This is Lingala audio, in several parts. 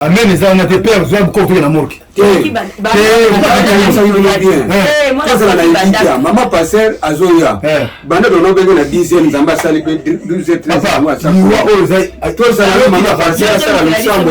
Amen, les gens ont été pères, ils ont compris la mort. Maman passer à Zoya. Bande de nos bébés, la 10e, Zamba Sali, 12 et 13 mois. Toi, ça va, maman passer à ça, la chambre.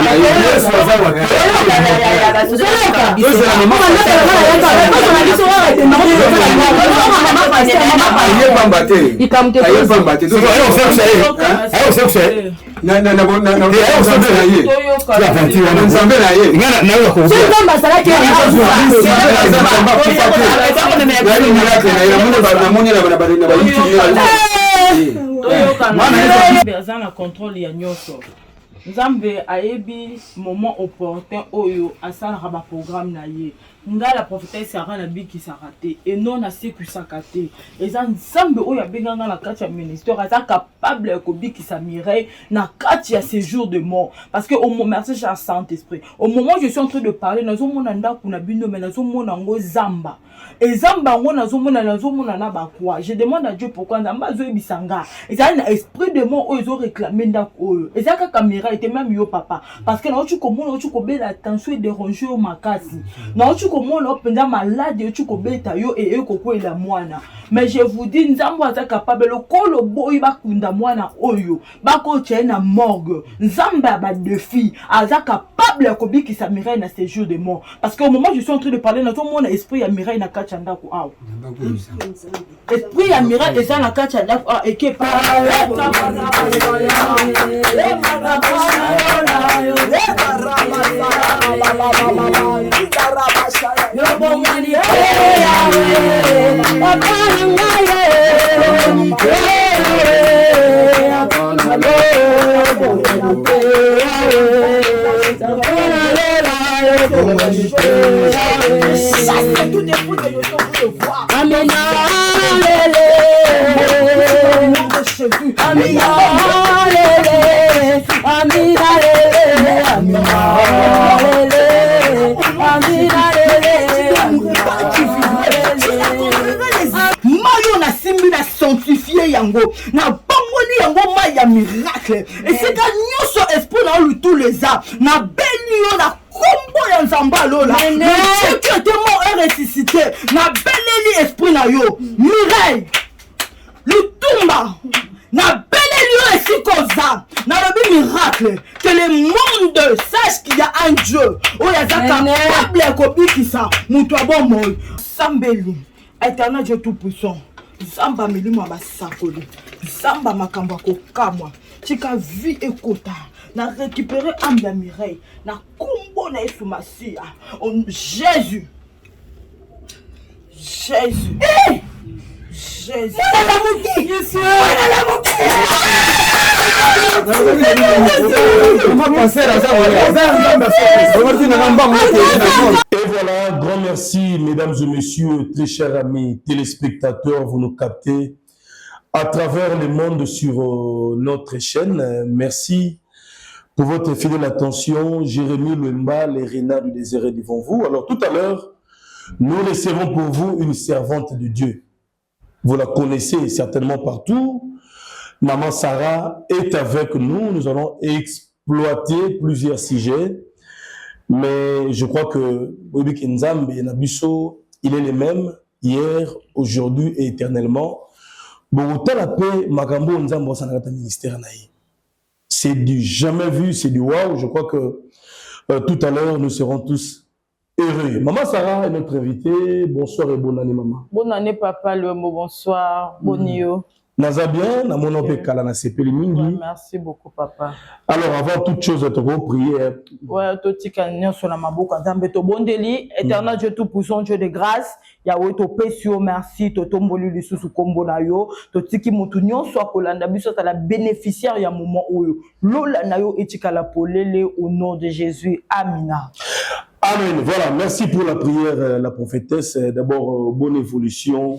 na contrôle ya nyoso Nzambe ayebi moment opportun oyo asalaka ba programme na ye nga la prophétesse Sarah na biki sarate et non na sekusaka te eza Nzambe oyo abenganga na kati ya ministère aza capable ko biki sa Mireille na kati ya séjour de mort parce que au moment merci cher Saint-Esprit au moment où je suis en train de parler nazo mona ndako na bino mais nazo mona ngo zamba et zamba ngo nazo mona na ba quoi je demande à Dieu pourquoi Nzamba zo ebisanga eza na esprit de mort oyo zo réclamer ndako oyo eza kaka Mireille était même yo papa parce que na tu komona tu ko bela attention et déranger au makasi na tu komona openda malade tu ko beta yo et ko la mwana mais je vous dis Nzambo aza capable le kolo boy ba kunda mwana oyo ba ko na morgue Nzamba ba défi aza capable ko biki sa Mireille na séjour de mort parce que au moment où je suis en train de parler na tout mon esprit ya Mireille na kachanda ko aw esprit ya Mireille eza na kachanda ko et que yango na bangoli yango maya miracle et c'est un nyoso esprit na lu tous les ans na benio na kombo ya Nzamba lola Dieu qui était mort et ressuscité na beleli esprit na yo Mireille lutumba na beleli yo esikoza na lobi miracle que le monde sache qu'il y a un Dieu oya za capable ko bikisa mutu abomo sambeli éternel Dieu tout puissant Zamba milimo basakoli Zamba makambo kokamwa tika vie ekota na récupérer âme ya Mireille na kombo na Yesu Masia Jésus Jésus Jésus Et voilà, grand merci, mesdames et messieurs, très chers amis téléspectateurs, vous nous captez à travers le monde sur notre chaîne. Merci pour votre fidèle attention. Jérémy Louemba, les Rénats du désert est devant vous. Alors tout à l'heure, nous recevons pour vous une servante de Dieu. Vous la connaissez certainement partout. Maman Sarah est avec nous. Nous allons exploiter plusieurs sujets. Mais je crois que Bobik Nzambe Nabiso, il est le même hier, aujourd'hui et éternellement. C'est du jamais vu, c'est du waouh. Je crois que tout à l'heure, nous serons tous heureux. Maman Sarah est notre invitée. Bonsoir et bonne année, maman. Bonne année, papa. Le mot bonsoir. Bonio. Nazabien, na mon nom est Kalana Sepeli Mingi. Merci beaucoup, papa. Alors, avant toute chose, tu vas prier. Ouais, tout ce qui est sur la mabouka, Nzambe to bondeli, éternel Dieu tout puissant, Dieu de grâce, Yahweh to pesio, merci, to tomboli lisusu kombo na yo, to tiki mutu nyonso akolanda biso ta la bénéficiaire ya moment oyo. Lola na yo etika la polele au nom de Jésus. Amina. Amen. Voilà, merci pour la prière, la prophétesse. D'abord, bonne évolution.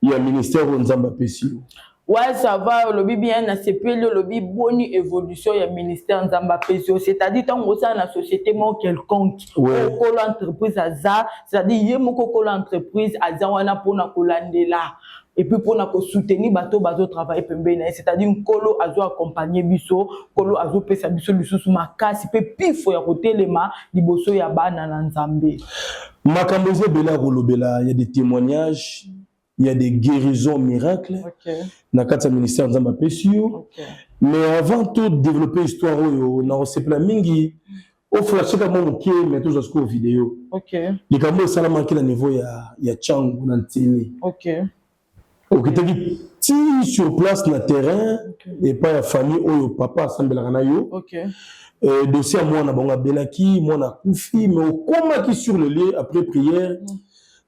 Il y a un ministère au Nzamba Pesio. Ouais, ça va, le bien, na CPL, le bonne évolution, il y a ministère Nzamba Pesio. C'est-à-dire, tant que ça, la société, moi, quelconque, l'entreprise, c'est-à-dire, il y a une entreprise, wana pour na kolande là. et puis pour nous soutenir bateau bazo travailler pembeni, c'est-à-dire kolo azo accompagner biso, kolo azo pesa biso lisusu makasi pe pifo ya kotelema liboso ya bana na Nzambe. Makamboze bela kolobela, il y a des témoignages, il y a des guérisons miracles. Dans le ministère Nzamba Pesio. Mais avant tout développer l'histoire on a sepla mingi au flash comme on qui mais tout jusqu'au vidéo. Les camerounais ça la manqué le niveau ya Tchang na télé. OK ti sur place na terrain et pas la famille ou papa assemblera na yo. Dossier à moi na bonga belaki, moi na koufi mais au comment qui sur le lieu après prière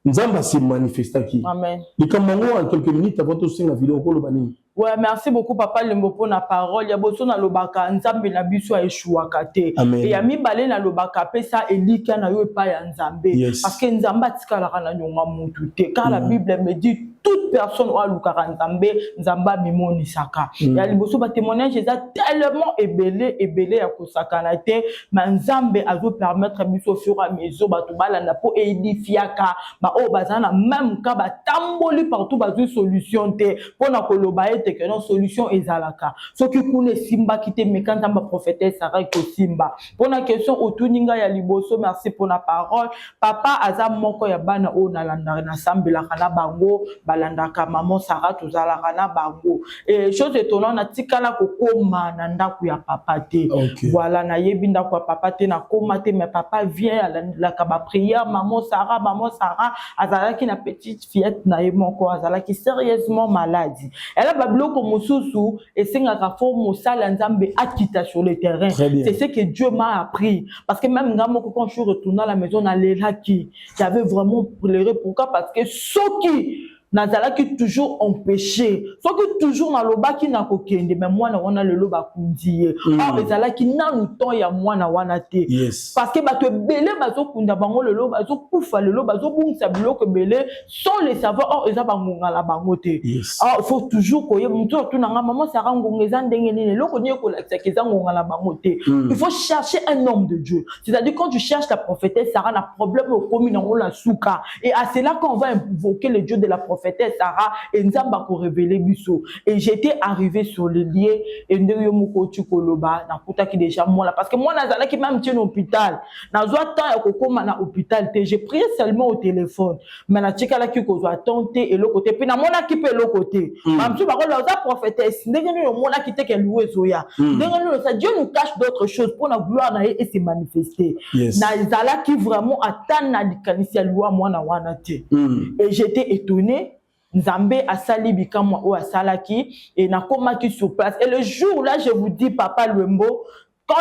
Nzamba s'est manifesté qui. Amen. Les camerounais en quelques minutes avant tout signe la vidéo ko lo bani. Ouais, merci beaucoup papa Lembo pour la parole. Ya boso na lobaka Nzambe na biso a échouaka te. Et ya mibale na lobaka pesa elika na yo pa ya Nzambe parce que Nzamba tikala kana nyonga mutu te. Car la Bible me dit toute personne a lukara Nzambe, Nzamba mimoni saka. Ya liboso ba témoignage eza tellement ebelé ya kosakana te, mais Nzambe azo permettre biso sur a maison ba to bala na po edifiaka ba o bazana même ka ba tamboli partout ba solution te pona koloba que non solution ezalaka soki kune simba kite mekanta ma prophétesse Sarah ko simba pona question otuninga ya liboso. Merci pour la parole papa aza moko ya bana o na landa na sambela kana bango balandaka maman Sarah tozala kana bango et chose étonnante na tikala kokoma na ndaku ya papa te. Voilà na yebi ndaku ya papa te na koma te mais papa vient la kaba prière maman Sarah azalaki na petite fillette na ye moko azalaki sérieusement malade. Elle a biloko mosusu esengaka fo mosala Nzambe akita sur le terrain. C'est ce que Dieu m'a appris parce que même quand je suis retourné à la maison dans l'Elaki, j'avais vraiment pleuré. Pourquoi? Parce que soki nazalaki toujours empêché soki toujours na lobaki na kokende mais moi na wana le loba kundiye or ezalaki nanu temps ya mwana wana te parce que bato belé bazo kunda bango le loba bazo kufa le loba bazo bungisa biloko belé sans le savoir or eza bangonga la bango te. Alors il faut toujours koye muto to na maman Sarah ngonga eza ndenge nini loko nie ko la eza ngonga la bango te. Il faut chercher un homme de Dieu, c'est-à-dire quand tu cherches la prophétesse Sarah na problème au commis na la souka et à cela qu'on va invoquer le Dieu de la prophétesse Sarah et Nzamba ko révéler biso et j'étais arrivé sur le lieu et ndeyo moko tukoloba na kuta ki déjà moi là parce que moi nazala ki même tient hôpital na zo temps ya kokoma na hôpital te j'ai prié seulement au téléphone mais na tikala ki ko zo attenter et le côté puis na mona ki pe le côté même tu ba ko la prophétesse ndenge no mona ki te ke loué zoya ndenge no ça Dieu nous cache d'autres choses pour la gloire na et se manifester na zala ki vraiment attendre na likanisi ya loi mwana wana te et j'étais étonné. Nzambe asali bikamwa o asalaki et na komaki sur place et le jour là je vous dis papa Lembo quand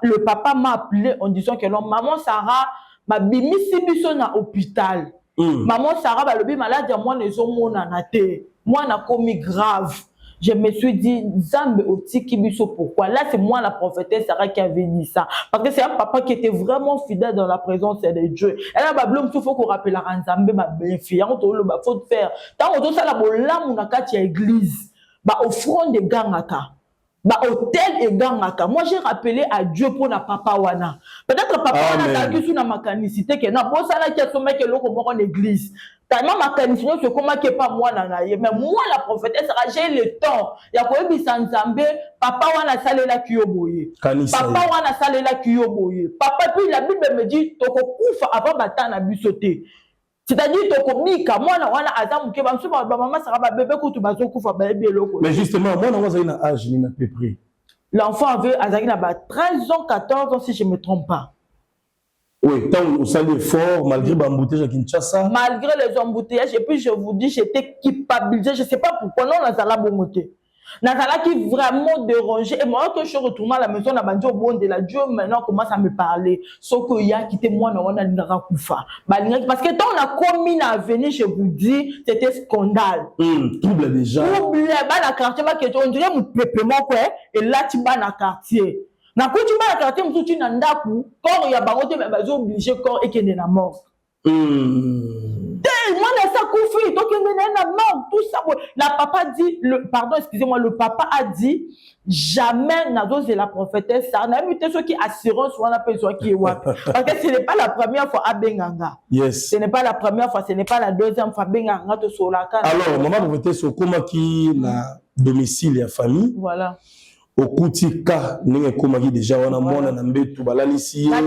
le papa m'a appelé en disant que non maman Sarah ma bimisi biso na hôpital maman Sarah ba lobi malade ya moi nezo mona na te moi na komi grave. Je me suis dit, Nzambe otiki biso pourquoi? Là, c'est moi la prophétesse Sarah qui avait dit ça. Parce que c'est un papa qui était vraiment fidèle dans la présence de Dieu. Elle a bablé, il faut qu'on rappelle à Nzambe, ma belle-fille. Il faut faire. Tant que ça, la bola, mon akati à église. Bah, offrande de gangaka. Bah, hôtel et gangaka. Moi, j'ai rappelé à Dieu pour la papa wana. Peut-être papa wana, qui sous la mécanicité, que non, bon, ça, là, qui a sommet que l'eau comme en église. Tellement ma condition c'est comment que pas moi mais moi la prophétesse j'ai le temps ya ko ebisa Nzambe papa wana salela kiyoboye papa wana salela kiyoboye papa puis la Bible me dit toko kufa avant batana bisoté c'est-à-dire toko mika mwana wana azamuke ba msuba ba maman sera ba bébé ko tu bazo kufa ba bébé loko. Mais justement moi na wana âge ni na peu près l'enfant avait azaki na ba 13 ans 14 ans si je me trompe pas. Oui, tant au salut fort, malgré les embouteillages à Kinshasa. Malgré les embouteillages, et puis je vous dis, j'étais culpabilisée. Je ne sais pas pourquoi, non, Nazala Bomoté. Nazala qui vraiment dérangé. Et moi, quand je suis retournée à la maison, on au bon de la Dieu, maintenant, commence à me parler. Sauf qu'il y a quitté moi, on a Narakufa. Parce que quand on a commis à venir, je vous dis, c'était scandale. Trouble déjà. Trouble, dans quartier, on dirait mon peuplement, quoi. Et là, tu vas dans le quartier. Na ko tu ba quartier mutu na ndaku corps ya bango te ba zo obligé corps et kende na mort. Dès moi, ça conflit. Donc, tout ça. La papa dit, pardon, excusez-moi, le papa a dit, jamais Nazo c'est la prophétesse. Ça n'a mis ceux qui assurent soit la personne qui est wap. Parce que ce n'est pas la première fois à Benganga. Yes. Ce n'est pas la première fois, ce n'est pas la deuxième fois Benganga de Solaka. Alors, maman prophétesse, c'est comment qui la domicile et la famille. Voilà. Au Koutika, nous avons déjà on a mona na mbetu balalisi na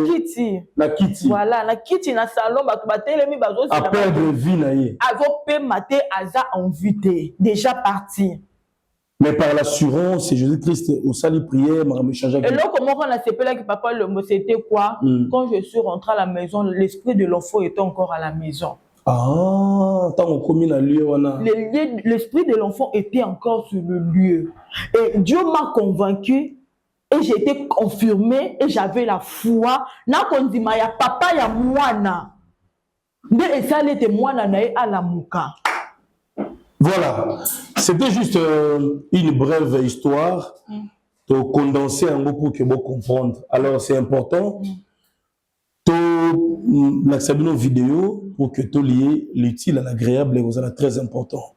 kiti voilà na kiti na salon batu batelemi bazo à perdre vie na ye azo pe maté aza invité déjà parti mais par l'assurance Jésus-Christ au sali prière m'a échangé et là comment on a sepelé que papa le mot c'était quoi quand je suis rentré à la maison l'esprit de l'enfant était encore à la maison. Ah, l'esprit de l'enfant était encore sur le lieu. Et Dieu m'a convaincu et j'ai été confirmé et j'avais la foi. Na kondima ya papa ya mwana. Mais ça l'était mwana na à la muka. Voilà, c'était juste une brève histoire de condenser un mot pour que vous compreniez. Alors c'est important. Nos vidéos pour que tout lié l'utile à l'agréable est très important.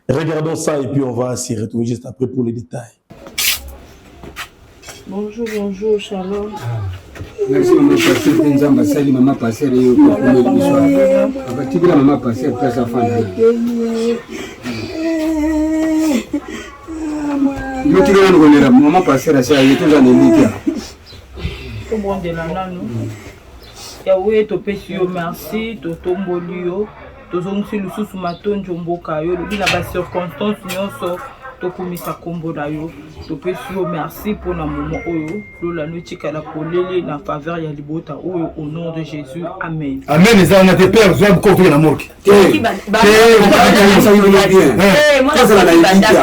Regardons ça et puis on va s'y retrouver juste après pour les détails. Bonjour, bonjour, shalom. Merci maman passer Benzamba sali maman passer et maman passer place à fin. Maman passer à ça il est toujours en élitia. Comment de la nano? Yahweh to pesi yo merci to tomboli yo to zongi lususu matonjo mboka yo lobi na ba circonstance nyonso to komisa kombo na yo to pesi yo merci pour na moment oyo lola no tika la polele na faveur ya libota oyo au nom de Jésus amen. Amen les on a des pères zob contre la mort.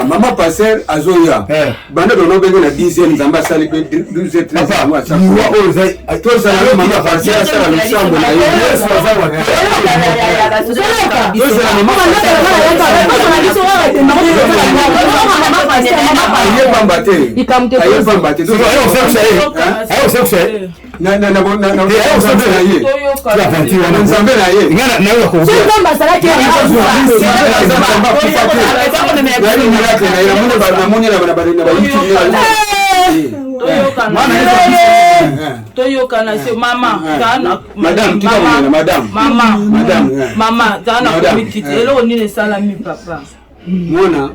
Maman passer azoya banda dono bego na 10e nzamba sali pe 12 13 mois ça toi ça la maman passer ça la chambre na yo Toyokana c'est maman madame zana comité elo ni salami papa mona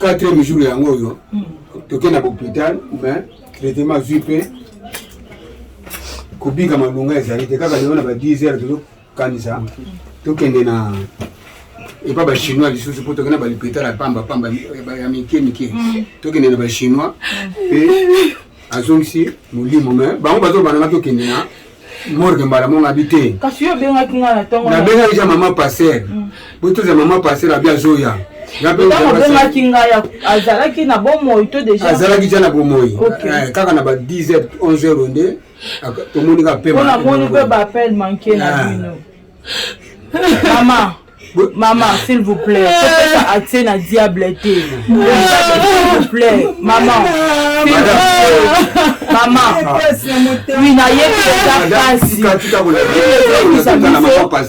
4e jour yango yo tokena à l'hôpital mais traitement zupe kubika malunga ezali te kaka leona ba 10 heures to kanisa tokende na et pas ba chinois lisusu po tokena ba l'hôpital à pamba ya mike tokende na ba chinois et azongisi molimo mais bango bazo bana tokende na morgue mbala mon habité kasi yo benga kinga na tongo na benga déjà maman passer boto za maman passer abia zoya benga kinga ya azalaki na bomo ito déjà azalaki jana bomoi kaka na ba 10 heures 11 heures onde to monika pe on a moni pe ba appel manqué na bino maman s'il vous plaît peut-être accès na diableté s'il vous plaît maman oui na yé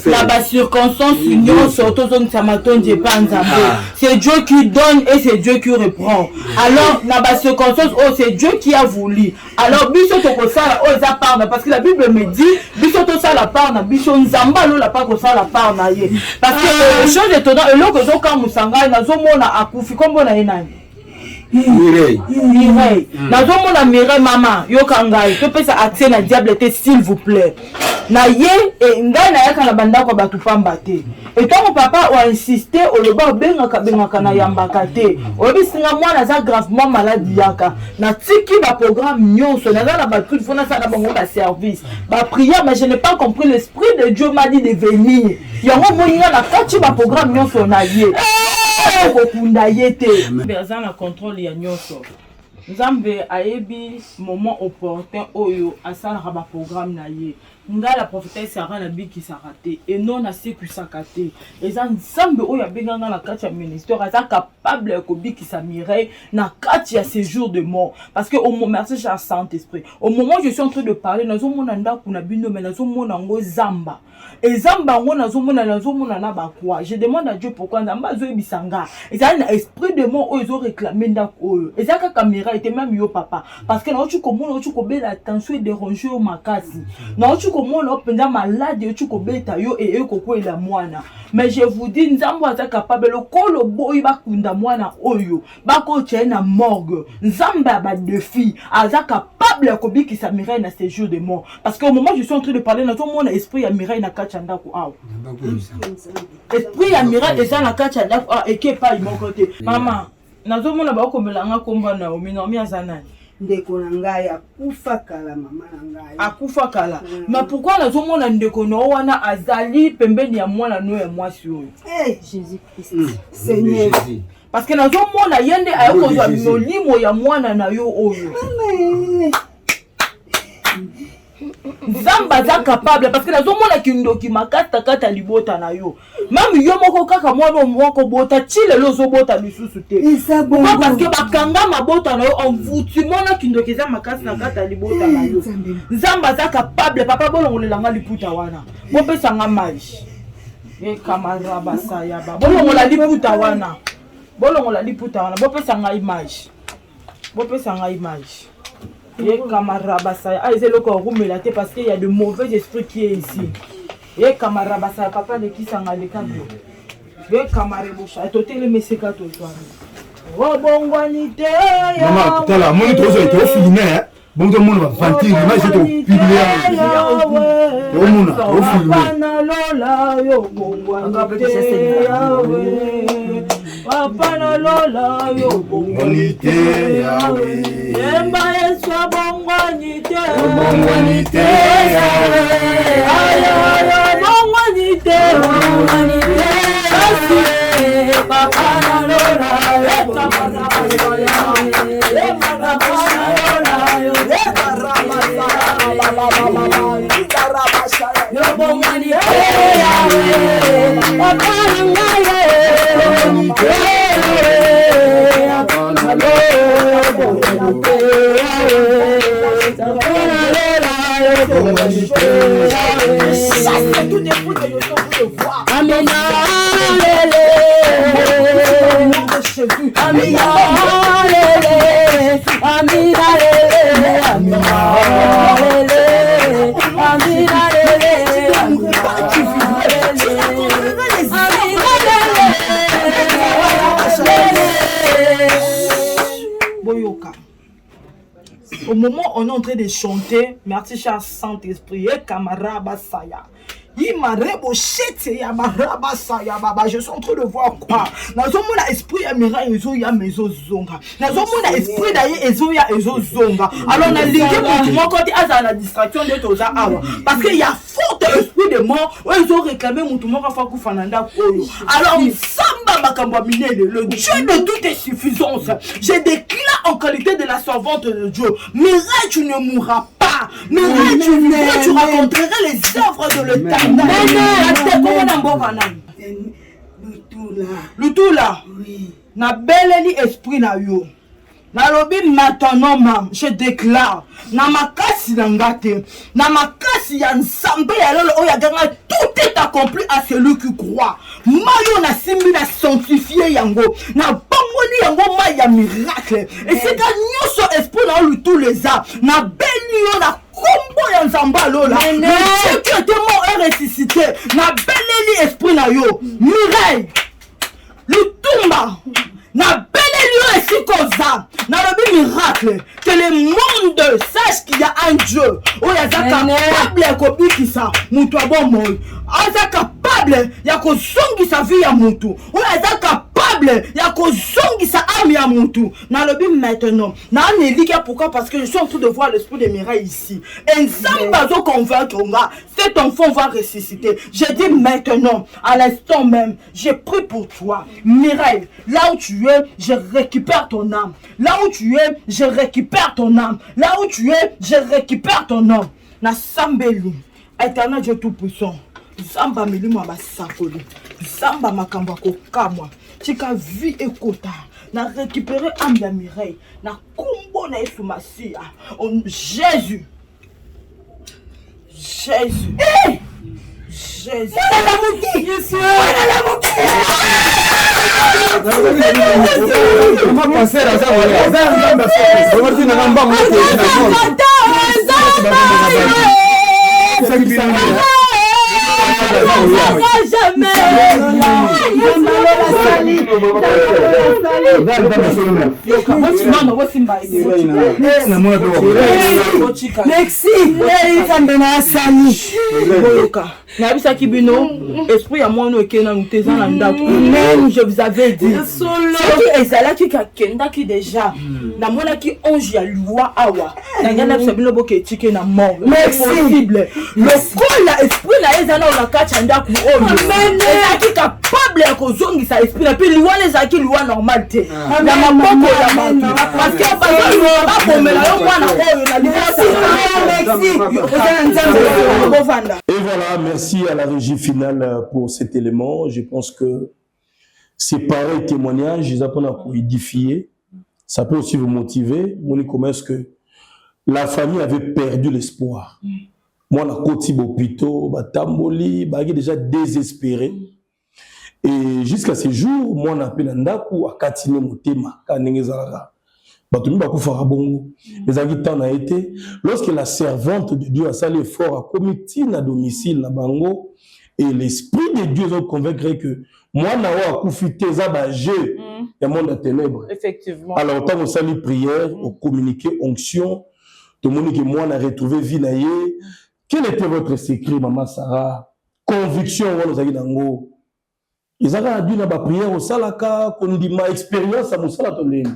la bas circonstance union surtout zone samatonje panza c'est Dieu qui donne et c'est Dieu qui reprend alors na bas circonstance oh c'est Dieu qui a voulu alors biso to ko sala oh za parna parce que la Bible me dit biso to sala parna biso nzamba lo la pas ko sala parna yé parce que chose étonnant et là que zo ka musanga na zo mona akufi kombo na enani Mireille. Nazomona Mireille maman yokangai to pesa accès na diableté s'il vous plaît. Na ye et ngai na yaka na banda ko batu pamba te. Et ton papa a insisté au loba benga na yambaka te. Obi singa mwana za gravement malade yaka. Na tiki ba programme nyonso na na ba tout fona ça na bango ba service. Ba prière mais je n'ai pas compris l'esprit de Dieu m'a dit de venir. Yango moninga na kati ba programme nyonso na ye. Kokunda yete. Bezana contrôle ya nyonso. Nzambe ayebi moment opportun oyo asalaka ba programme na ye. Nga la prophétesse Sarah na biki sarate et non na seku sakate. Eza nzambe oyo abenganga na kati ya ministère aza capable ko biki sa Mireille na kati ya séjour de mort parce que au moment merci cher Saint-Esprit. Au moment où je suis en train de parler nazo mona ndako na bino mais nazo mona ngo zamba. Et zamba ngo nazo mona na ba quoi. Je demande à Dieu pourquoi nzamba zo ebisanga. Eza na esprit de mort oyo zo réclamer ndako oyo. Eza ka caméra était même yo papa parce que na tu komona tu ko bela attention et déranger au makasi. Na tu komona openda malade tu ko beta yo et ko la mwana. Mais je vous dis nzambo aza capable le kolo boy ba kunda mwana oyo. Ba ko na morgue. Nzamba ba défi aza capable ko biki sa Mireille na séjour de mort parce que au moment où je suis en train de parler na tout mon esprit ya Mireille na kachanda ko aw. Esprit ya Mireille eza na kachanda ko et que pas mon côté. Maman nazo mona ba ko melanga komba na omi na omi azana. Ndeko na ngai akufa kala mama na ngai. Akufa kala. Mais pourquoi nazo mona ndeko na wana azali pembeni ya mwana no ya mwasi oyo? Eh Jésus Christ. Seigneur. Parce que nazo mona yende ayoko za molimo ya mwana na yo oyo. Zamba za capable parce que nazo mona kindoki makata kata libota na yo. Même yo moko kaka mwana moko bota chile lozo bota lisusu te. Pourquoi parce que bakanga mabota na yo en foutu mona kindoki za makata na kata libota na yo. Zamba za capable papa bolongolelanga liputa wana. Bopesa nga maji. E kamara basa ya ba. Bolongola liputa wana. Bolongola liputa wana. Bopesa nga image. Bopesa nga image. Et Kamarabasa, ah, c'est le corps parce qu'il y a de mauvais esprits qui est ici. Et Kamarabasa, papa de qui s'en a les cadeaux. Et Kamarabosha, tout est le messieurs cadeaux. Oh, bon, bonité. Maman, tout à l'heure, mon étoile a été filmé. Bon, tout le monde va vanter l'image, c'est au public. Au monde, au filmé. Papa lola yo bonité Yahweh. Yemba eswa bongonité. Bongonité Yahweh. Ayo bongonité. Bongonité. Papa lola yo Au moment où on est en train de chanter, merci cher Saint-Esprit, Kamaraba Saya. Il m'a reboché, ya maraba saya baba. Je suis en train de voir quoi. Nazo mona esprit ya mira ezo ya mezo zonga. Nazo mona esprit d'ailleurs ezo ya ezo zonga. Alors na ligue mon côté à la distraction de toza awa. Parce qu'il y a fort esprit de mort. Ils ont réclamé mon tomo rafa ku fananda koyo. Alors samba makamba minene, le Dieu de toute suffisance. Je déclare en qualité de la servante de Dieu. Mireille, tu ne mourras pas. Mireille, tu rencontreras les œuvres de l'État. Le tout là, oui. Na beleli esprit na yo. Na lobi maintenant mam, je déclare na makasi na ngate, na makasi ya nsambe ya lolo oya ganga tout est accompli à celui qui croit. Mayo na simbi na sanctifié yango, na bangoli yango ma ya miracle. Et c'est un nyoso esprit na lu tous les arts, na beli yo na combo ya nzamba lola. Dieu qui était mort et ressuscité, na beleli esprit na yo. Mireille, le tumba, na beleli et si koza, na le miracle, que le monde sache qu'il y a un Dieu. Oh, il y a capable ya kobikisa mutu abomoi. Aza capable ya kozongi sa vie ya mutu. Oh, il y a capable capable ya kozongisa âme ya mutu na lobi maintenant na nelika pourquoi parce que je suis en train de voir l'esprit de Mireille ici et Nzamba zo convaincre nga cet enfant va ressusciter. Je dis maintenant à l'instant même j'ai pris pour toi Mireille, là où tu es je récupère ton âme, là où tu es je récupère ton âme, là où tu es je récupère ton âme na sambeli éternel Dieu tout puissant Zamba milimo basakoli Zamba makambo kokamwa tika vie ekota na récupérer âme ya Mireille na kombo na Yesu Masia on Jésus Jésus Jésus Jésus nabisaki bino esprit ya mwana okena muteza na ndako même je vous avais dit soki ezalaki kakendaki déjà namonaki ange ya loi awa nangana bisabino boke etike na mort possible lokola esprit na eza na nakati ya ndako oyo ezalaki capable ya kozongisa esprit na puis loi ezalaki loi normale te na maboko ya bato parce que bakomela yo mwana oyo na libota et voilà, merci à la régie finale pour cet élément. Je pense que ces pareils témoignages, ils apprennent à édifier. Ça peut aussi vous motiver. Comment est-ce que la famille avait perdu l'espoir? Moi, na koti bopito, batamboli, bagi déjà désespéré. Et jusqu'à ce jour, moi, na penandaku akatine motema kanengezara. Les habitants a été, lorsque la servante de Dieu a sali fort à comité à domicile na bango et l'esprit de Dieu a convaincu que moi na wa kufité za ba jeu et monde de ténèbres. Effectivement. Alors tant on sali prière, on communiqué onction, tout le monde que moi na retrouvé vie na yé. Quel était votre secret maman Sarah? Conviction on zaki dango. Ils avaient dû na ba prière au salaka kondima expérience à musala toleni.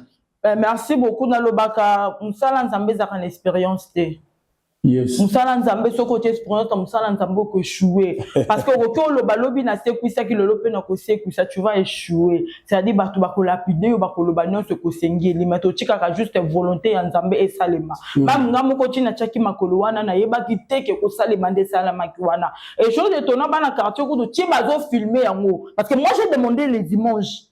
Merci beaucoup Nalobaka. Moussala Nzambe zaka l'expérience te. Yes. Moussala Nzambe so côté expérience Moussala Nzambe ko échouer parce que ko lo balobi na sekuisa ki lo lope na ko sekuisa tu vas échouer. C'est-à-dire batu ba ko lapider yo ba ko loba nyonso ko sengeli mais to tika ka juste volonté ya Nzambe et salema. Même ngamo ko tina chaki makolo wana na yeba ki teke ko salema nde salama ki wana. Et chose étonnant ba na quartier ko to ti bazo filmer yango parce que moi j'ai demandé les dimanches.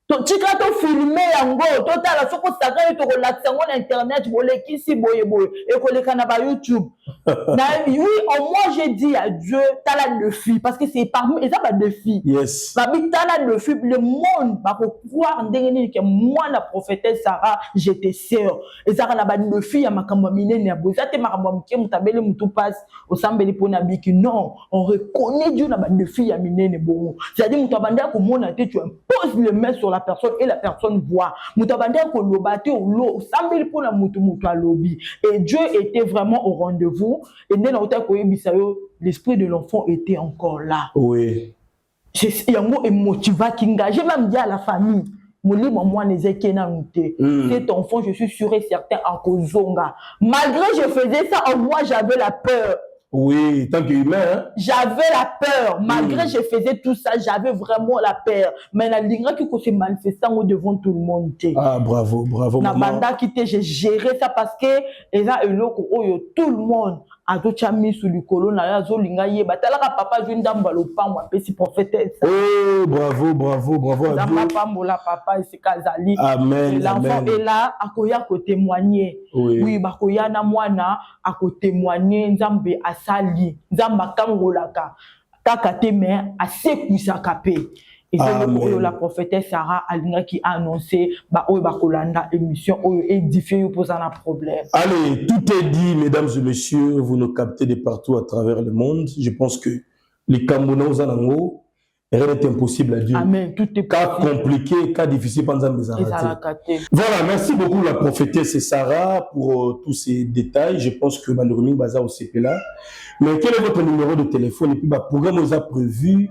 Tu as filmé yango, total soko sakana to relaxer sur internet, boleki si boye boye et koleka na ba YouTube. Oui, au moins j'ai dit à Dieu tala de filles parce que c'est parmi ça ba de filles. Yes. Ba bi tala de filles le monde va croire ndengeni que moi la prophétesse Sarah j'étais sœur. Et ça na ba de filles ya makambo minene ya boza te makambo mke mutabele mutu passe au sambeli pona biki non, on reconnaît Dieu na ba de filles ya minene bon. C'est-à-dire mutabanda ko mona te tu imposes le main sur la personne et la personne voit. Mutabanda ko lobate ou lo sambeli pona mutu mutu alobi. Et Dieu était vraiment au rendez-vous. Et l'esprit de l'enfant était encore là. Oui. Il y a un mot émotivant qui engage. J'ai même dit à la famille, cet enfant, je suis sûr et certain en Kozonga. Malgré que je faisais ça, en moi, j'avais la peur. Oui, tant qu'humain. Hein? J'avais la peur. Malgré que je faisais tout ça, j'avais vraiment la peur. Mais la ligne qui s'est manifestant devant tout le monde. Ah, bravo, bravo. Na banda qui j'ai géré ça parce que tout le monde a tout mis sous le colon na zo linga ye batalaka papa junda mbalo pamba pesi prophétesse. Oh, bravo, bravo, bravo à Dieu. Pambola papa et Kazali. Amen. L'enfant est là à koya ko témoigner. Oui, ba koya na mwana à ko témoigner nzambe asali nzamba kangolaka kaka teme a sekuisa kapé. Et c'est la prophétesse Sarah Alinga qui a annoncé Kolanda émission édifié pour un problème. Allez, tout est dit, mesdames et messieurs, vous nous captez de partout à travers le monde. Je pense que les Camerounais aux Anango, rien n'est impossible à Dieu. Amen, tout est cas compliqué, cas difficile pendant mes arrêtés. Voilà, merci beaucoup la prophétesse Sarah pour tous ces détails. Je pense que Bandorumi Baza aussi est là. Mais quel est votre numéro de téléphone et puis le programme nous a prévu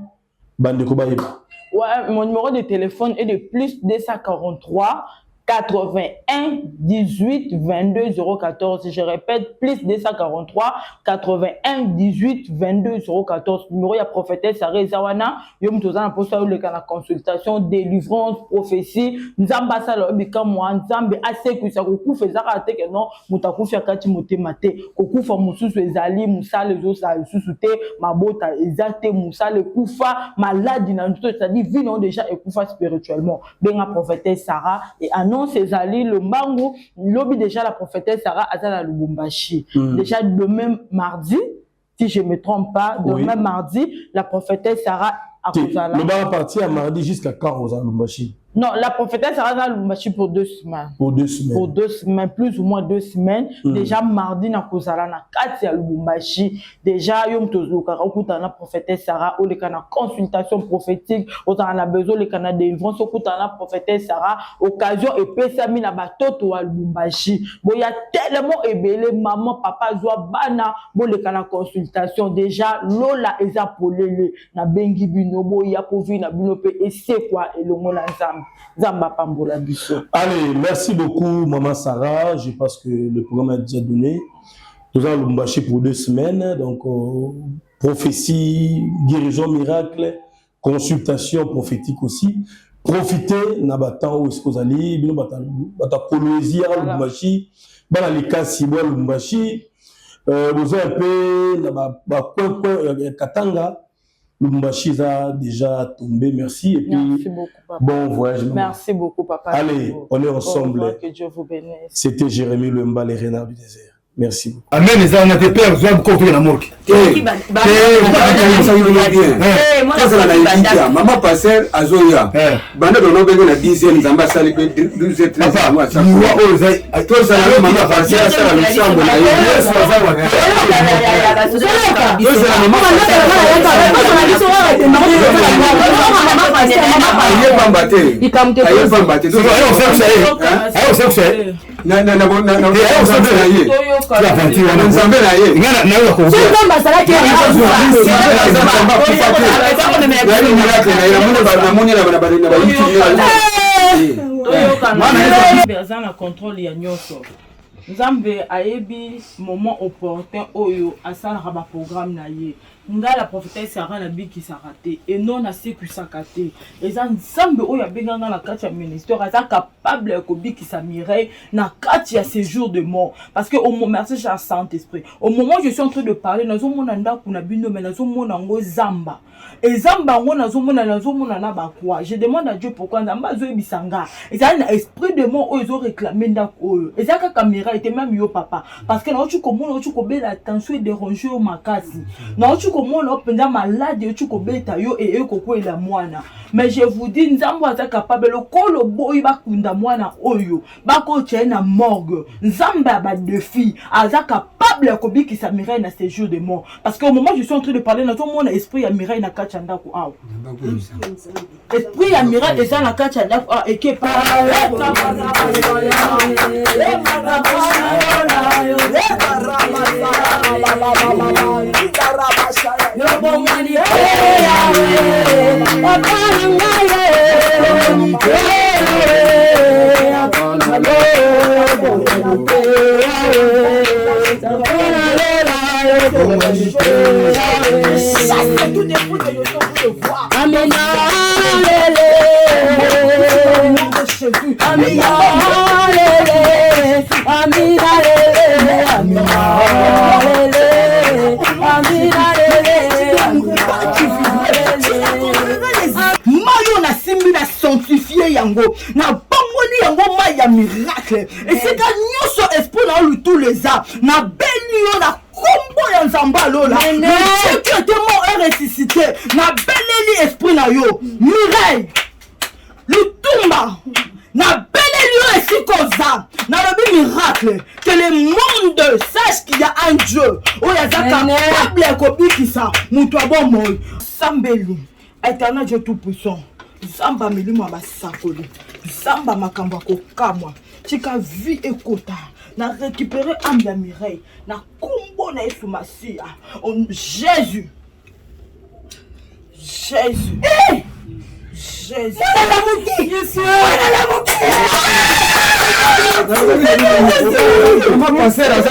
Bandeko Baïba. Ouais, mon numéro de téléphone est de plus 243 81 18 22 014. Je répète, plus 243 81 18 22 014. Numéro ya prophétesse Sarah Zawana. Yom tozana posta le kana consultation, délivrance, prophétie. Nzamba sa lo bika moi nzambe asekuisa kokufa ezaka te ke non mutakufa kati motema te. Kokufa mususu ezali musale zo sa susu te mabota ezate musale kufa maladie na nto c'est-à-dire vie non déjà ekufa spirituellement. Benga prophétesse Sarah et annonce Ezali le mango lobby déjà la prophétesse Sarah Azala Lubumbashi. Déjà demain mardi, si je me trompe pas, demain mardi, la prophétesse Sarah à Kozala. Le bar parti à mardi jusqu'à quand aux Lubumbashi? Non, la prophétesse Sarah Lubumbashi pour 2 semaines. Pour 2 semaines. Pour 2 semaines, plus ou moins 2 semaines. Déjà mardi na Kozala na kati ya Lubumbashi. Déjà yom tozoka okuta na prophétesse Sarah ou les kana consultation prophétique, autant on a besoin les kana délivrance okuta na prophétesse Sarah, occasion et pesami na batoto à Lubumbashi. Bon il y a tellement ebele maman papa zoa bana bon les kana consultation déjà lola eza polele na bengi bino bo ya povi na bino pe et c'est quoi et le mot ensemble. Allez, merci beaucoup, Maman Sarah. Je pense que le programme a déjà donné. Nous allons Lubumbashi pour 2 semaines. Donc, prophétie, guérison miracle, consultation prophétique aussi. Profitez, n'abattant où est-ce que vous allez, bien, bata Colosie à Lubumbashi, bana likasi bois Lubumbashi, vous avez un peu, Katanga. Lubumbashi a déjà tombé, merci. Et puis, merci beaucoup, papa. Bon voyage. Merci beaucoup, papa. Allez, on est ensemble. Que Dieu vous bénisse. C'était Jérémy Lemba, les renards du désert. Merci beaucoup. Amen, les on a des pères, ils ont compris la mort. Maman passer à Zoya. Bande de nos bébés, la 10e, Zamba Sali, 12 13 mois. Ça toi, ça la maman passer à ça, la chambre. na contrôle ya nyoso Nzambe ayebi moment opportun oyo asalaka ba programme na ye nga la prophétesse Sarah na biki sarate et non na sekusaka te eza Nzambe oyo abenganga na kati ya ministère aza capable ya kobikisa Mireille na kati ya séjour de mort parce que au moment merci cher Saint-Esprit au moment où je suis en train de parler nazomona ndako na bino mais nazomona ngo zamba et zamba ngo nazomona na bakwa je demande à Dieu pourquoi Nzamba zo ebisanga eza na esprit de mort oyo zo réclamer ndako oyo eza kaka Mireille était même yo papa parce que na tu komona tu kobela attention et déranger au makasi na tu komona openda malade tu kobeta yo et kokwela mwana mais je vous dis Nzambo aza capable le kolo boy bakunda mwana oyo bako na morgue Nzamba ba défi aza capable ya kobikisa Mireille na séjour de mort parce que au moment où je suis en train de parler na tout mon esprit ya Mireille na kati ya ndako awa esprit ya Mireille eza na kati ya ndako et que yango na bangoli yango maya miracle et c'est un nyoso esprit na lu tous les ans na benio na kombo ya Nzamba lola Dieu qui était mort et ressuscité na beleli esprit na yo Mireille lutumba na beleli yo esikoza na lobi miracle que le monde sache qu'il y a un Dieu oya za capable ya kobikisa mutu abomo sambeli éternel Dieu tout puissant Zamba milimo basakoli Zamba makambo kokamwa tika vie ekota na récupérer âme ya Mireille na kombo na Yesu Masia Jésus Jésus. Comment penser à ça?